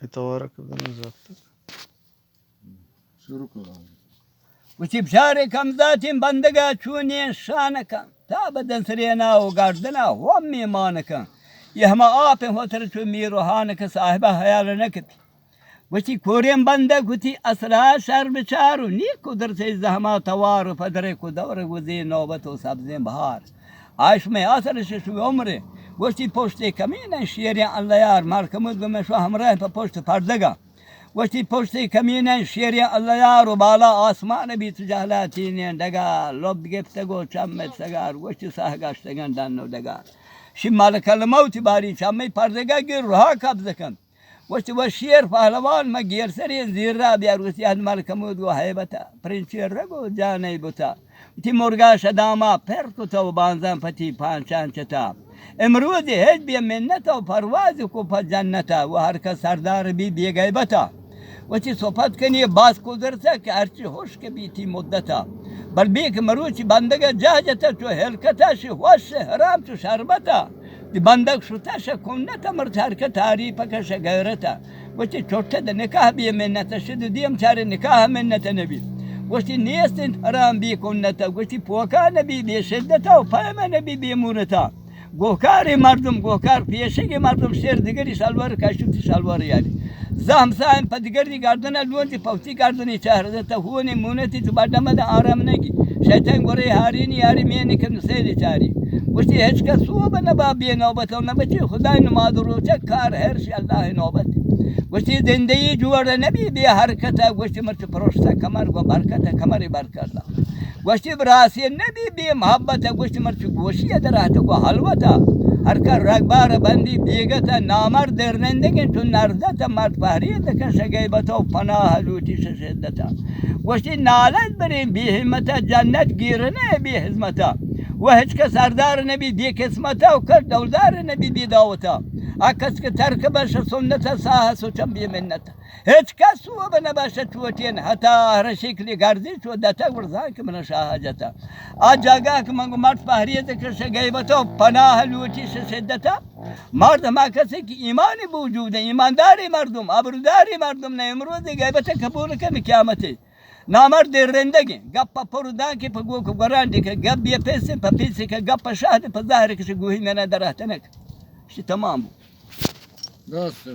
يطورك بنزلتك شروع كلام وشي بشاركم ذاتي بندقة شوني شانك تابدا سرينا وقردنا وامي مانك يهما آفن فترة ميرو هانك صاحبه هيال نكت وشي كورين بندق وشي أسرا شر بشارو ني قدرت الزهما توارو فدرك ودور وزي نوبت وسبزين بهار عايش ما أثر شو عمري وشي پشتی کمین شیری الله یار مرکمود بمشو همراه پا پشت پردگا وشتی پشتی کمین شیری الله یار و بالا آسمان بی تو جهلاتین دگا لب گفتگو چمت سگار وشتی سهگشتگن دنو دگار شی مالک الموت باری چمی پردگا گیر رها قبض کن وشتی و شیر پهلوان ما گیر سری زیر را بیار وشتی هد مرکمود و حیبتا پرنچیر رگو جانی بوتا تی مرگاش داما پر کتا و بانزن پتی پانچان چتا امروزی هیچ بی منتا و پروازی کو پا جنتا و هر کس سردار بی غیبتا و چی صحبت کنی باز کدرتا که هرچی خوش که بیتی مدتا بل بی که مروچی بندگ جهجتا چو هلکتا شی خوش حرام چو شربتا دی بندگ شتا ش کنتا مرد حرکت تعریفا کش غیرتا و چی چوٹه ده نکاح بی منتا شد دیم چاره نکاح منتا نبی وشتی نیستین حرام بی کنتا وشتی پوکا نبی بی شدتا و پایما نبی بی مونتا گوکاری مردم گوکار پیشگی مردم شیر دیگری شلوار کشوتی شلوار یاری زهم سایم پا دیگری گردن لونتی پوتی گردنی چهره تا هونی مونتی تو بردمد آرام نگی شیطان گوری هارینی یاری مینی که نسیلی چاری وشتی هیچ کس سو بنبا بی نوبت و نبچی خدای نماد روچه کار هرشی الله نوبت وشتی زندگی جوار نبی بی حرکت وشتی مرچ پروشتا کمر و برکت کمری برکت گوشتی براسی نبی بی محبت گوشتی مرچ گوشی درات کو حلوتا هر کار رگبار بندی بیگتا نامر درنندگی تو نردتا مرد فهریت کش غیبتا و پناه لوتی شدتا گوشتی نالت بریم بی همتا جنت گیرنه بی حزمتا و هیچ که سردار نبی بی قسمتا و کر دولدار نبی بی داوتا اکس که ترک باش سنت ساها سوچم بی منتا هیچ کس و بنباشه چوتین حتی هر شکلی گردی چو دتا ورزان که من شاهجتا آج جاگه که منگو مرد فهریت کش غیبتا و پناه لوتی شدتا مرد ما کسی که ایمانی بوجوده ایمانداری مردم ابروداری مردم نه امروز غیبت قبول کنه قیامتی نامرد رندگی گپا پرودان که پگو کو گراندی که گپ بی پیسه پا پیسه که گپ شهد پا ظاهر که گوهی منه درهتنک شی تمام دست